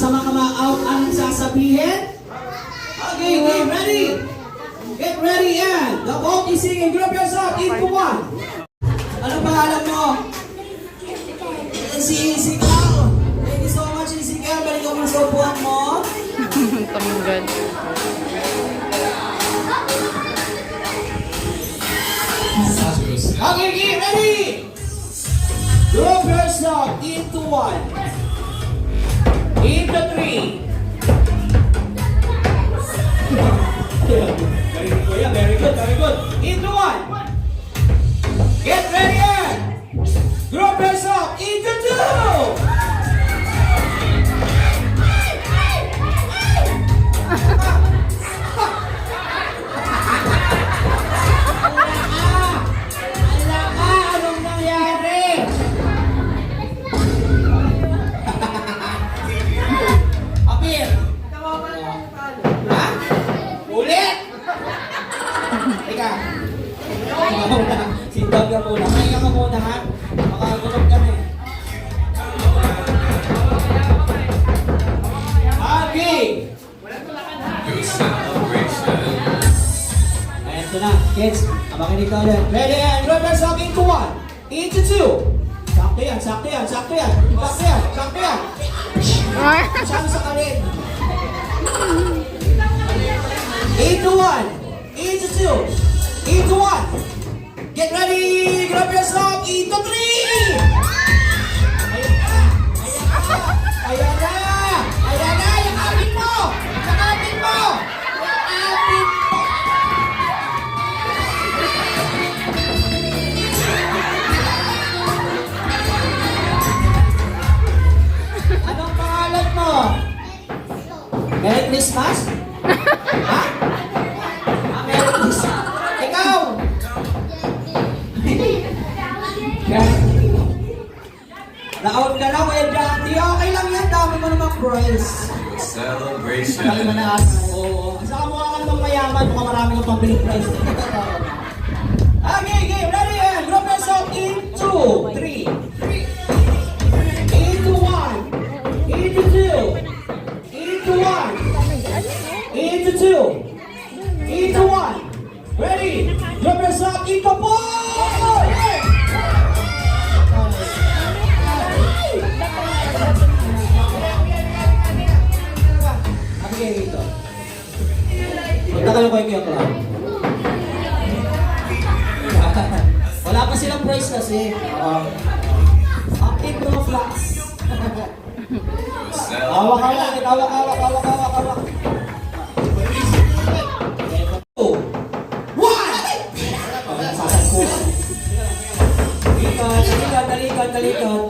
sa mga ma-out ang sasabihin. Okay, get ready. Get ready and the vote is singing. Group yourself into one. Ano pangalan mo? Si Isigal. Thank you so much, Isigal. Balik ako sa upuan mo. Tanggal. Okay, get ready. Group yourself into one. Into three. Very good, very good. Into one. Get ready and group yourself into two. Anong nangyari? Apir. Ha? Ulit! Teka. Sintag ka muna. Kaya ka muna, ha? Makagunog ka na eh. Okay! Ayan, ito na. Kids, abangan ikaw ulit. Ready and group yourself into one. Into two. Sakto yan, sakto yan, sakto yan. Sakto yan, sakto yan. Masyado sa kalin. Into one. Into two. Into one. Get ready! Grab yourself! Into three! Ayan na! Ayan na! Ayan na! Yakapin mo! Yakapin mo! Yakapin mo! Anong pangalan mo? Merry Christmas? Ha? Merry Christmas? Ikaw! Naon ka na, Kuya Janty. Okay lang yan. Dami mo namang prize. Celebration. Dami mo na ata. Oo. Saka mukha ka namang mayaman. Mukha marami kang pambiling prize. Okay, okay. Ready and group yourself into three. Into one. Into two. Into one. Into two. Into one. Ready? Group yourself into four. Okay, dito. Punta kayo kayo kaya club. Wala pa silang prize kasi. Active pro flax. Hawak, hawak, hawak, hawak, hawak, hawak, hawak.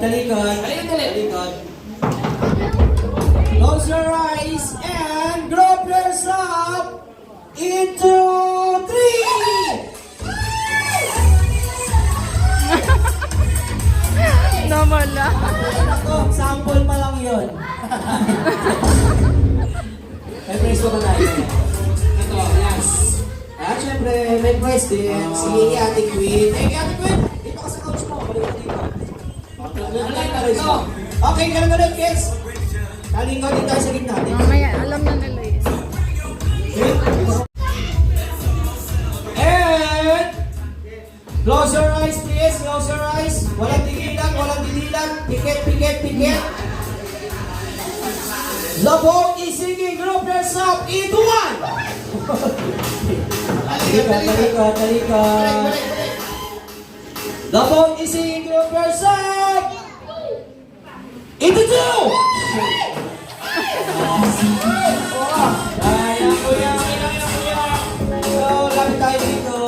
Talikod. Close your eyes and group yourself into three. Normal lang. Ako, sample pa lang yun. May prize pa ba tayo? Ito, yes. At syempre, may prize din. Si Ate Queen. Hey, Ate Queen! Dito ka sa couch mo. Balik dito. Okay, ganun, kids. Talingkod din tayo sa gitna. Mamaya, alam na nila yun. And close your eyes, please. Close your eyes. Walang tigilan, walang didilan. Pikit, pikit, pikit. The vote is singing. Group yourself into one. Talikod. The vote is singing. Group yourself into two. Ayan, kuya. So, lapit tayo dito.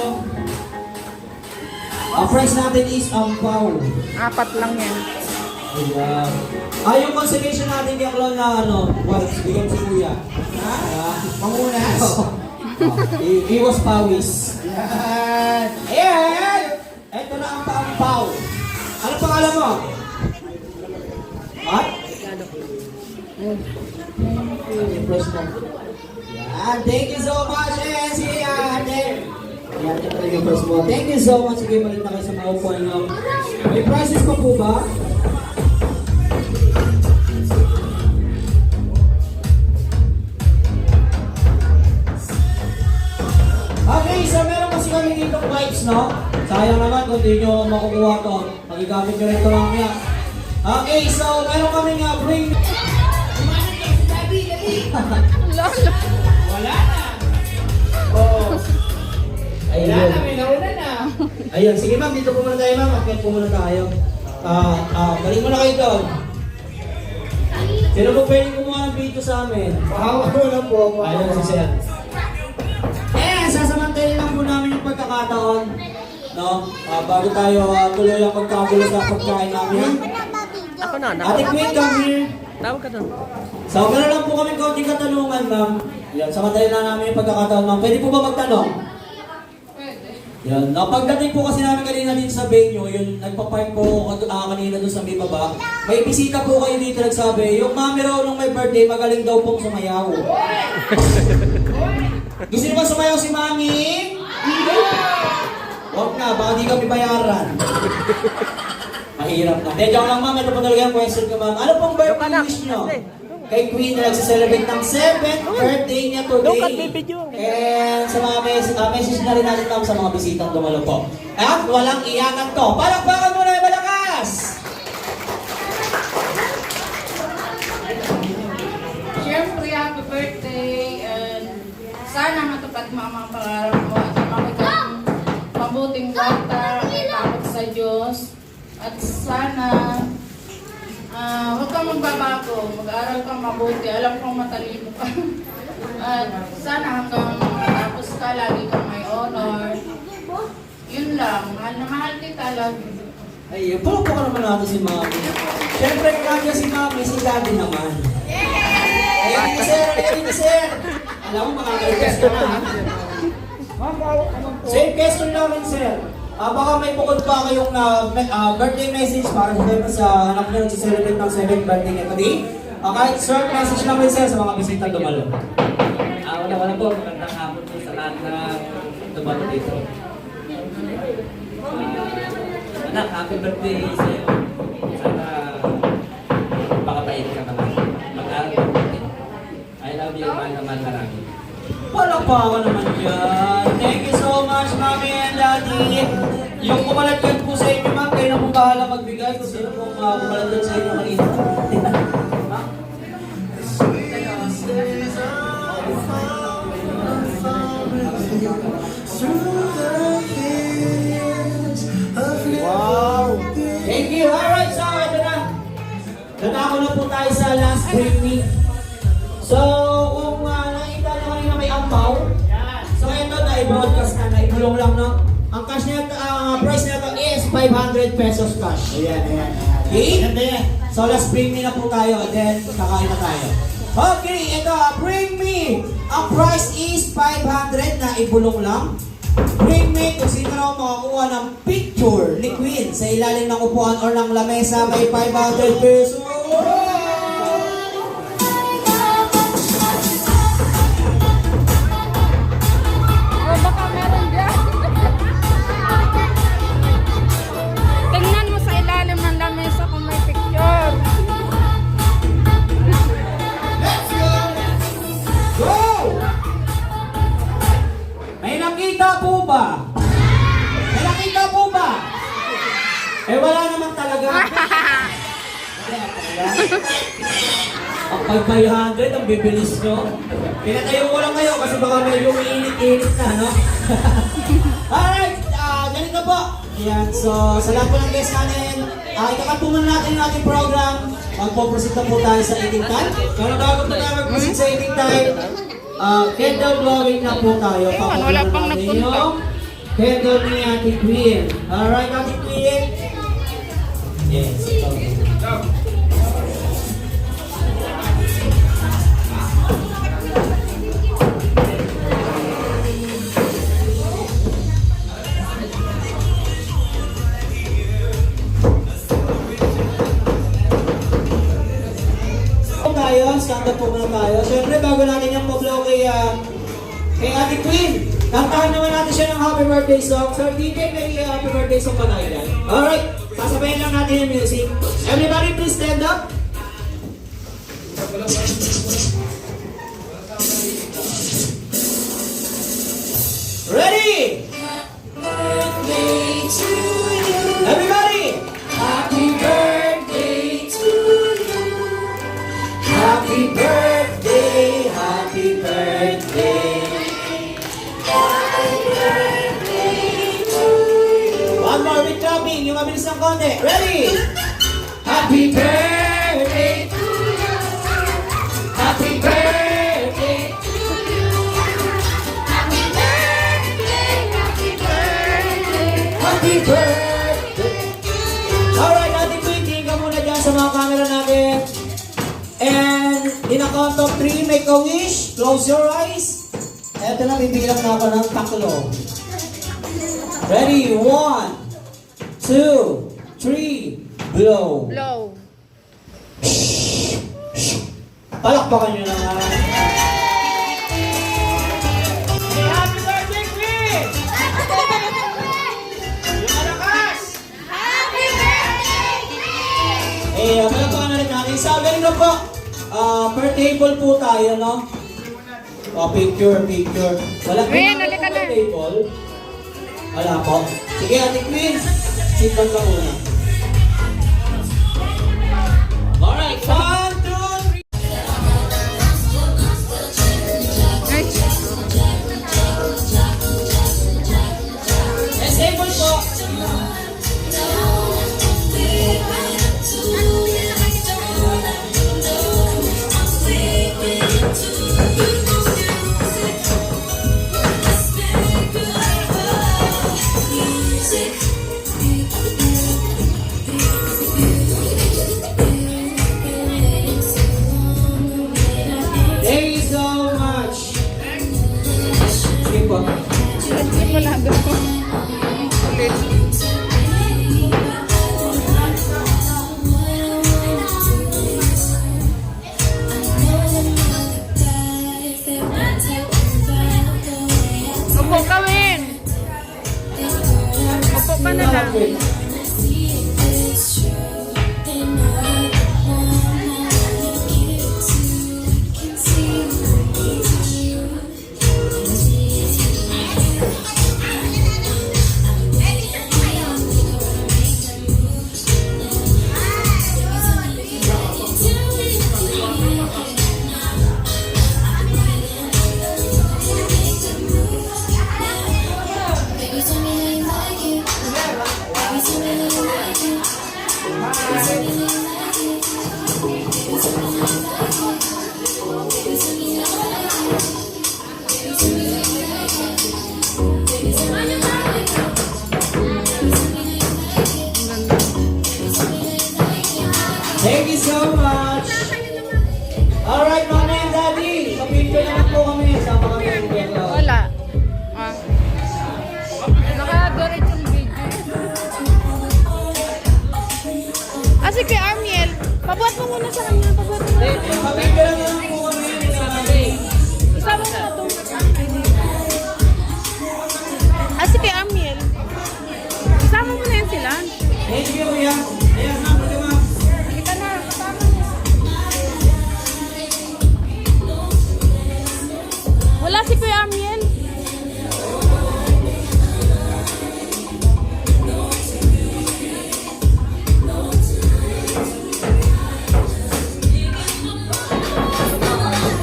Ang price natin is ampaw. 4 lang yan. Ayan. Yung consolation natin yung clown na white. Bigyan si kuya. Ha? Pangunas. Iwas pawis. Ayan. Ayan. Ito na ang paampaw. Ano pangalan mo? What? Yan, thank you so much, si Ate. Yan, ito yung first mo. Thank you so much. Sige, balik na kayo sa mga upuan nyo. May prizes pa po ba? tips, no? Sayang naman kung di nyo makukuha to. Magigamit nyo rin ito mamaya. Okay, so meron kami nga bring... Lolo. Wala na. Oh. Wala na, Ayun. may nauna na. Ayun, sige ma'am, dito po muna tayo ma'am. Akyat po muna tayo. Balik mo na kayo doon. Sino po pwedeng kumuha ng video sa amin? Bahawa mo na po. Ayun, si Sir. Sasamantayin lang po namin yung pagkakataon. No? Bago tayo tuloy ang pagkagulo sa pagkain namin. Ako na, Ate Queen, come here. tawag ka doon. So, meron lang po kami kaunting katanungan, ma'am. Yan, samantayin lang namin yung pagkakataon, ma'am. Pwede po ba magtanong? Yan. Pagdating po kasi namin kanina dito sa venue, yun, nagpa-park po kanina doon sa may baba. May bisita po kayo dito nagsabi, yung mami raw nung may birthday, magaling daw pong sumayaw. Gusto niyo ba sumayaw si mami? Huwag na, baka di kami bayaran. Mahirap na. Joke lang ma'am, ito po talaga yung question ko ma'am. Ano pong birthday wish nyo? Kay Queen na nagsiselebrate ng 7th birthday niya today. And sa mga message na rin natin ma'am sa mga bisitang dumalo po. At walang iyakan to. Palakpakan mo na yung malakas! Siyempre, happy birthday and sana matupad mo ang mga pangarap mo at marami kang mabuting bata, may takot sa Diyos. At sana huwag kang magbabago, mag-aaral kang mabuti, alam kong matalino ka. At sana hanggang matapos ka, lagi kang may honor. Yun lang, mahal na mahal kita lagi. Ay, pala po ka naman natin si mami. Siyempre, grabe si mami, si daddy naman. Ayun ni sir, ayun ni sir. Alam mo, makakaligas ka na. Same question namin, sir. Baka may bukod pa kayong birthday message para sa anak niyo nagsiselebrate ng 7th birthday niya today. Kahit short message lang rin, sir, sa mga bisita dumalo. Wala po, magandang hapon po sa lahat na dumalo dito. Anak, happy birthday sa'yo. Sana pakapait ka naman. Mag-aaral ka mabuti. I love you, mahal naman marami. Walang pa ako naman yan. Thank you so much, mami and daddy. Yung kumalagyan po sa inyo, ma'am, kayo na po bahala magbigay kung sino pong kumalagyan sa inyo kanina. Ma'am? Wow! Thank you! Alright, so ito na. Nanako na po tayo sa last break week. So, kung nakita nyo kanina may ampaw, so ito na i-broadcast na, naibulong lang, no? Ang cash niya, price nito is 500 pesos cash. Ayan. Okay? So, last bring me na po tayo, then kakain na tayo. Okay, ito, bring me! Ang price is 500 na ibulong lang. Bring me kung sino raw makakuha ng picture ni Queen sa ilalim ng upuan or ng lamesa, may 500 pesos. Baka meron dyan. Tingnan mo sa ilalim ng lamesa kung may picture. Go! May nakita po ba? May nakita po ba? Eh wala naman talaga. Ang 500, ang bibilis nyo. Pinatayo ko lang kayo kasi baka medyo mainit-init na, no? Alright, ganito po. Ayan, so sa lahat po ng guests natin, ikakatunan natin yung ating program. Magpo-proceed na po tayo sa eating time. Pero bago po tayo mag-proceed sa eating time, candle blowing na po tayo. Wala pang Papagulan natin nagpunta. yung candle ni Ate Queen. Alright, Ate Queen. Yes, ito. Tayo, stand up po muna tayo. Siyempre, bago natin yung pablow kay Ate Queen, kantahan naman natin siya ng happy birthday song. Sir DJ, may happy birthday song pa tayo dyan. Alright, sasabayin lang natin yung music. Everybody, please stand up. Ready? Everybody! Happy birthday to you. Happy birthday, happy birthday. One more with clapping, yung mabilis ng konti. Ready? Happy birthday to you. Happy birthday. Happy birthday. Alright, Ate Queen, tingin ka muna dyan sa mga camera natin. And in a count of 3, make a wish. Close your eyes. Eto na, bibilang na ako ng taklo. Ready? 1, 2, 3, blow. Blow. Palakpakan nyo naman. Happy birthday, Queen! Yung malakas! Palakpakan na rin natin. Sabi rin po, per table po tayo, no? Picture. Wala Queen, halika na. per table. Wala po. Sige, Ate Queen. Sit down ka muna. Alright, 1, 2, 3. Yes, table po. Thank you so much. Sige po. Hindi mo lang doon. Ulit. Upo ka, Win. Upo ka na lang. Thank you so much. Alright, Mama and Daddy. Kapicture naman po kami. Sama kami ng video. Wala. Naka-dorate yung video. Si Kuya Armiel. Pabuhat mo muna sa kanya. Pabuhat mo muna. Kapicture naman po kami. Isama mo na ito. Si Kuya Armiel. Isama mo na yan sila. Thank you, Kuya. Ayan, ma'am. Pwede, ma'am. Halika na. Kasama mo. Wala si Kuya Armiel.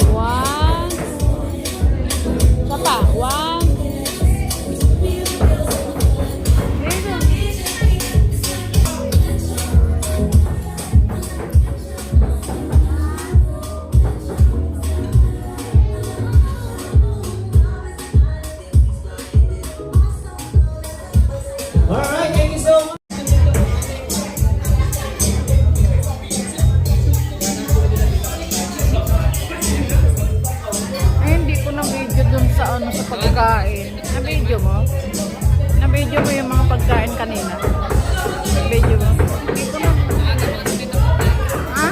One. Sapa. One. Alright, thank you so much. Ay, hindi ko na-video dun sa sa pagkain. Na-video mo? Na-video mo yung mga pagkain kanina? Na-video mo? Hindi ko na. Ha?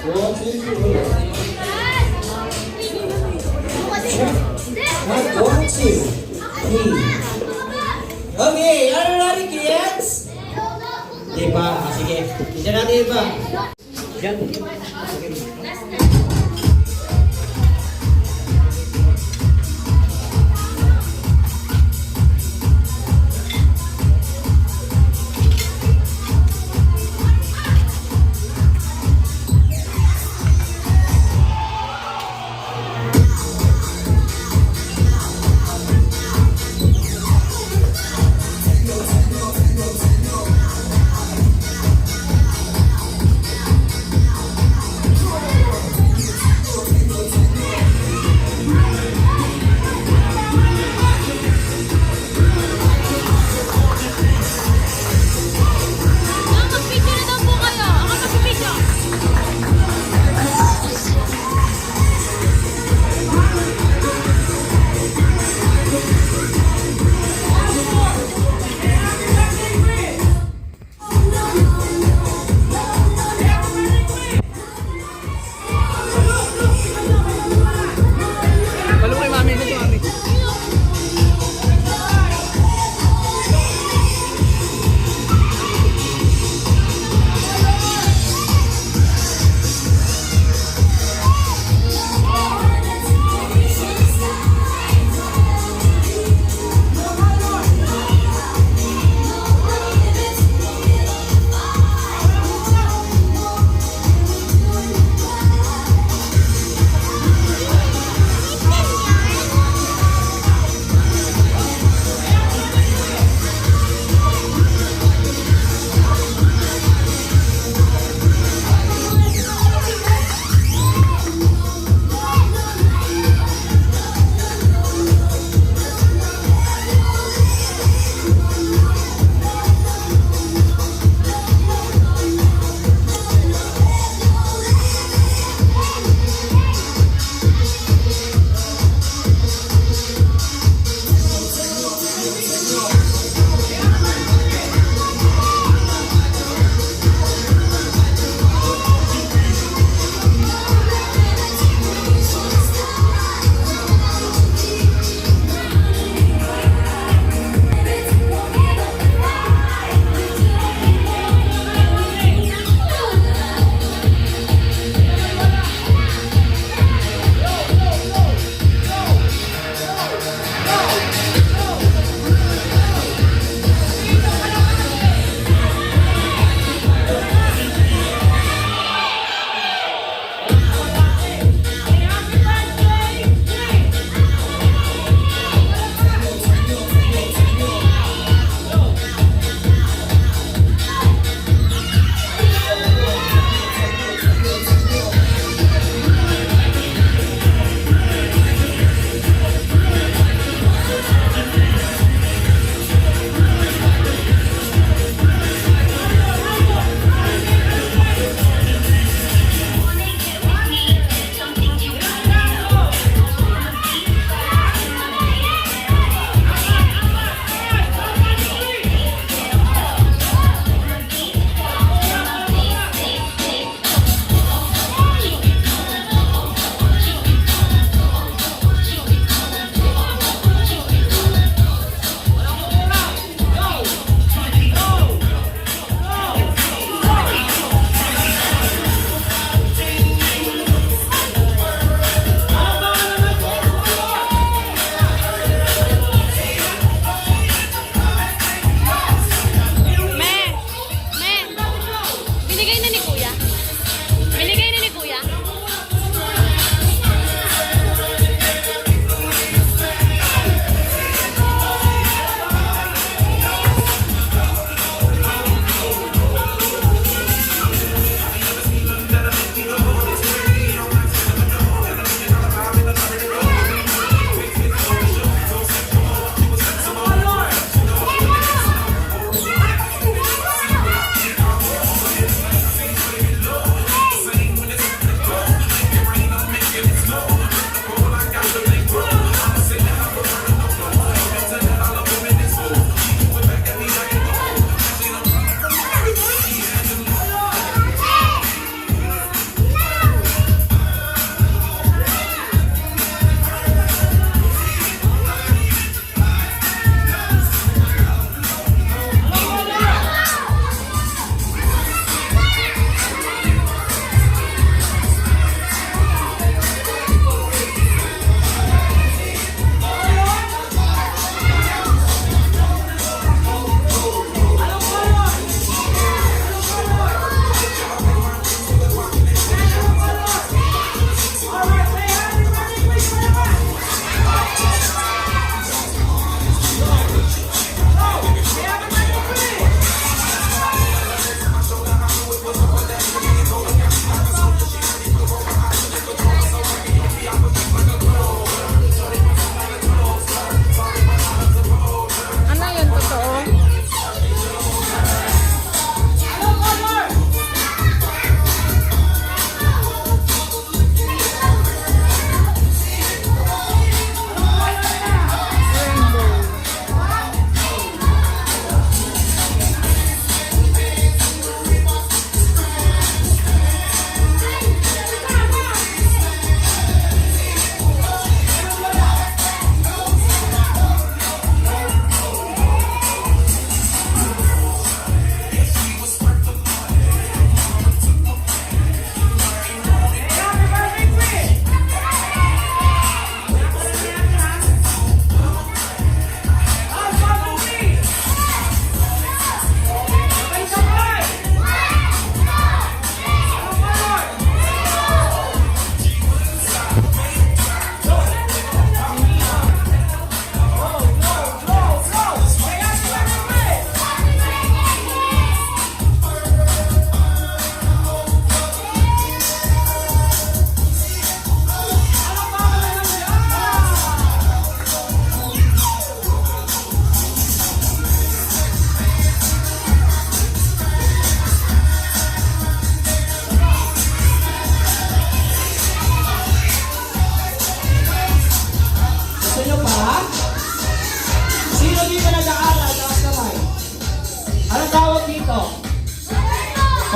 One, two, three. Okay, are you ready, kids? Diba? Sige. Isa natin iba. Diyan.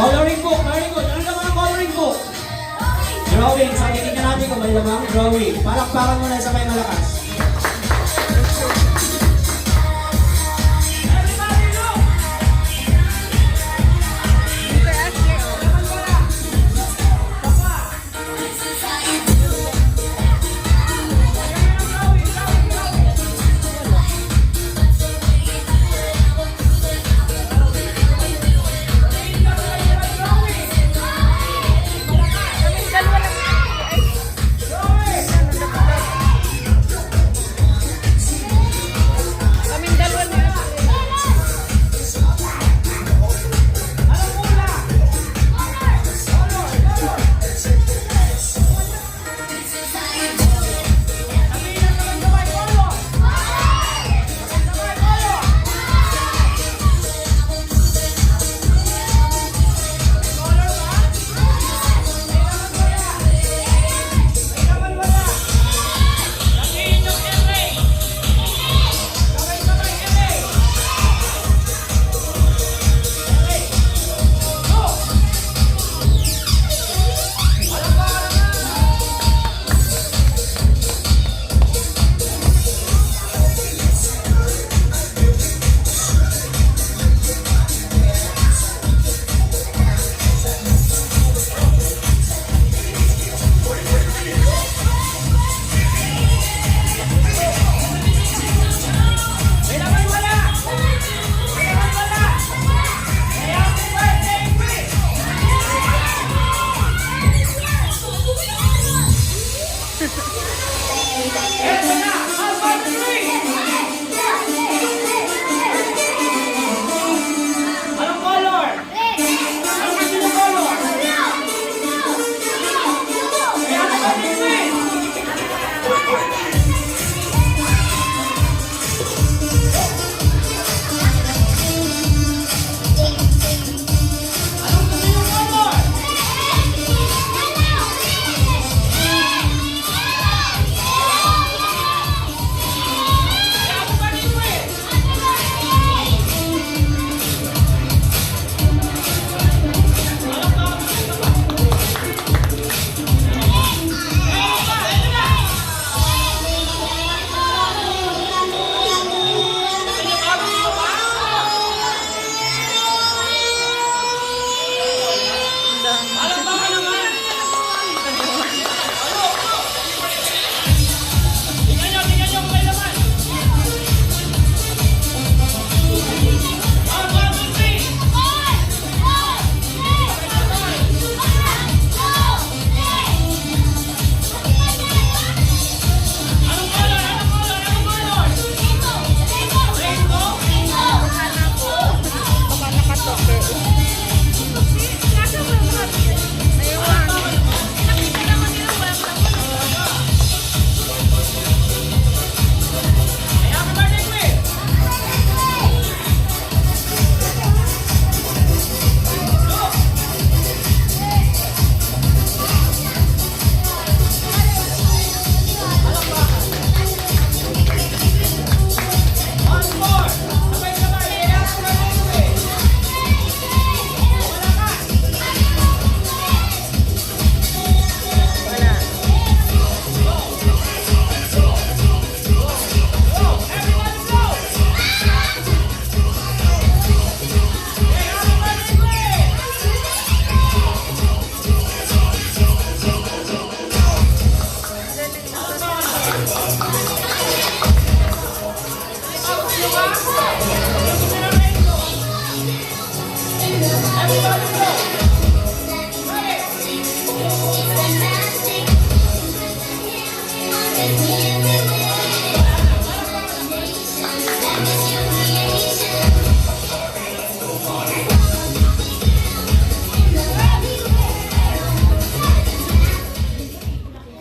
Coloring book, very good. Ano naman ang coloring book? Drawing. So, titignan natin kung may lamang drawing. Palakpakan mo na sa may malakas. Kaming dalawa na.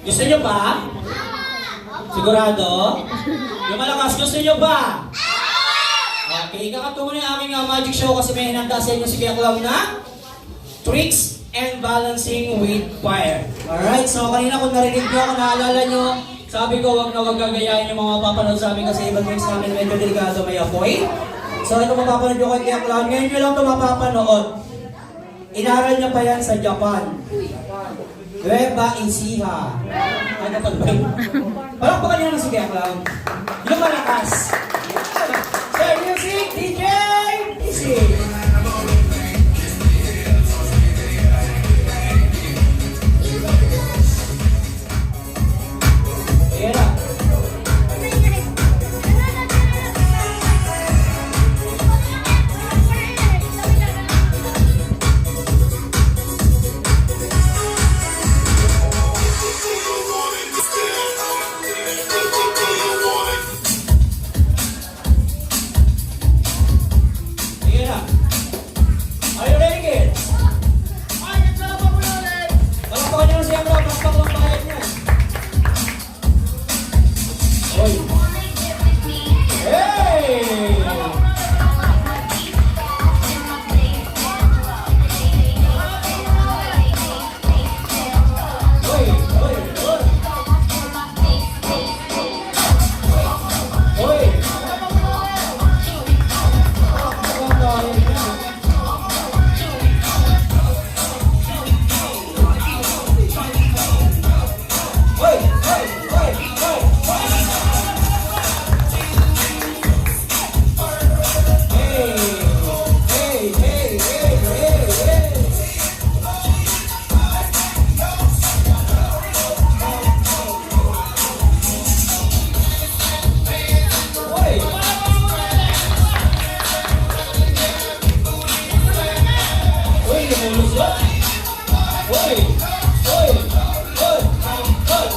Gusto nyo ba? Sigurado? Yung malakas, gusto nyo ba? Okay, ikakat ko muna yung aming magic show kasi may hinanda sa inyo si Kuya Clown na tricks and balancing with fire. Alright, so kanina kung narinig nyo, kung naalala nyo, sabi ko wag na wag gagayahin yung mga mapapanood sa amin kasi ibang games namin medyo delikado may apoy. So ito mapapanood nyo kay Kuya Clown, ngayon nyo lang ito mapapanood. Inaral niya pa yan sa Japan. Nueva Ecija. Ano pa ba yun? Palakpakan niya na si Kuya Clown. Yung malakas. Sir Music, DJ! Music! Ayan na. Ayan na. Are you ready, kids? Palakpakan niyo na siya, bro. Palakpak lang pakayag niya. Oy. Hey! Oy, oy, oy. Oy. Oy, oy, oy, oy. Hey, hey, hey, hey, hey. Oy. Oy, lumulos ba? Oy, oy, oy, oy.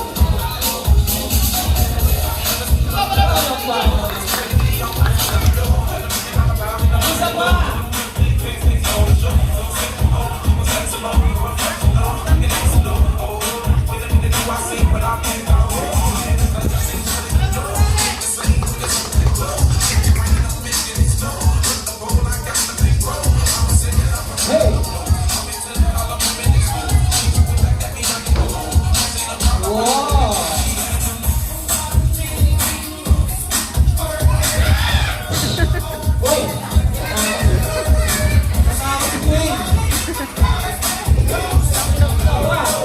Isa pa. Hey. Wow. Oy. Kasama si Queen. Wow.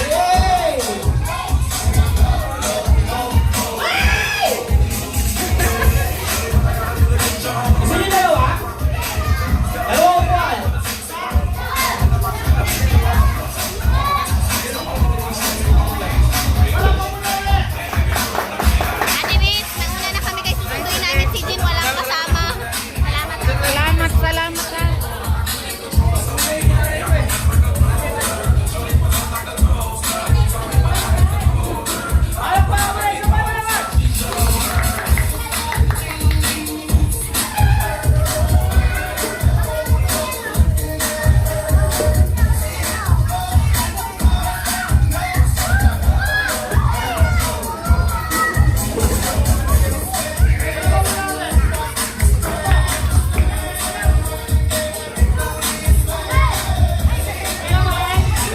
Yay! Gusto niyo dalawa? Dalawang buwan. Ate Bit, nauna na kami kay susunduin namin si Jin, walang kasama. Salamat. Salamat, salamat ha.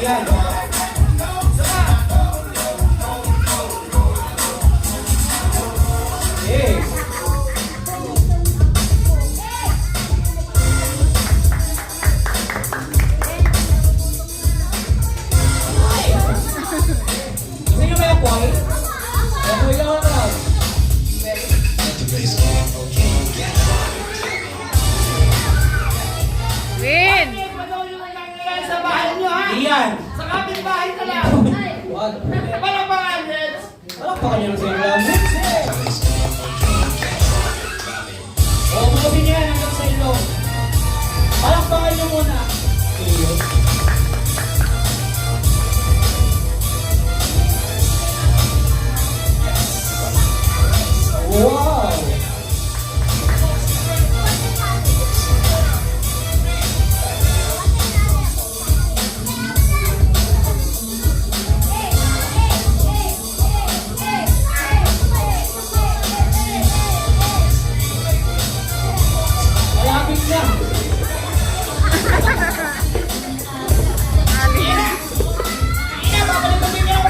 Yan. Hey. Gusto niyo may apoy? May apoy lang ako. Win! Sa bahay niyo ha? Iyan. Sa kapitbahay ka lang. What? Palakpakan, Jens. Palakpakan niyo na sa Clown. O, bukusin niyo yan hanggang sa ilong. Palakpakan niyo muna. Ayun. Wow! Malapit na. Ali. Babalik-balik niya ako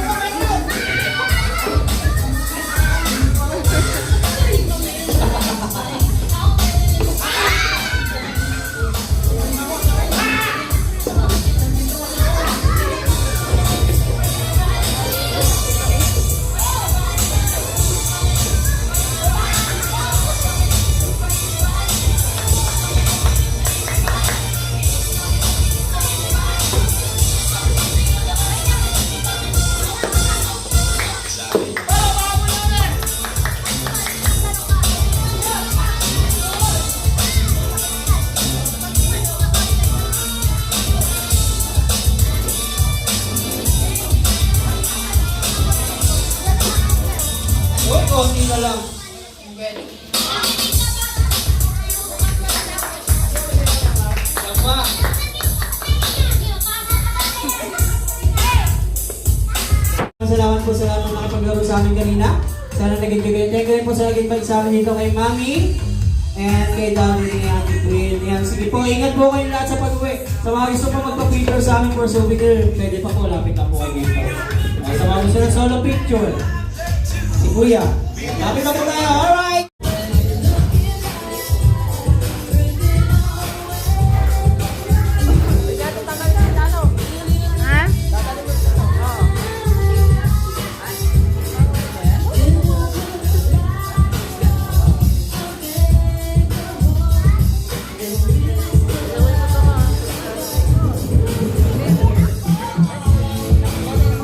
Konti na lang. Okay. Tama. Salamat po sa lahat ng nakipaglaro sa amin kanina. Sana naging bigay. Thank you rin po sa naging balik sa amin dito kay Mami. And kay Daddy ni Ate Queen. Yan, sige po, ingat po kayo lahat sa pag-uwi. Sa mga gusto po magpa-picture sa amin for souvenir, pwede pa po, lapit na po kayo dito. Sa mga gusto ng solo picture, si Kuya. Lapit na po tayo, alright! Ha?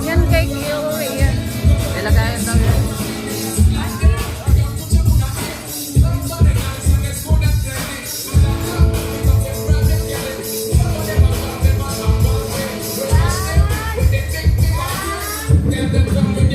Yan kay Kiyowi yan. Ilagayan daw yan. Get them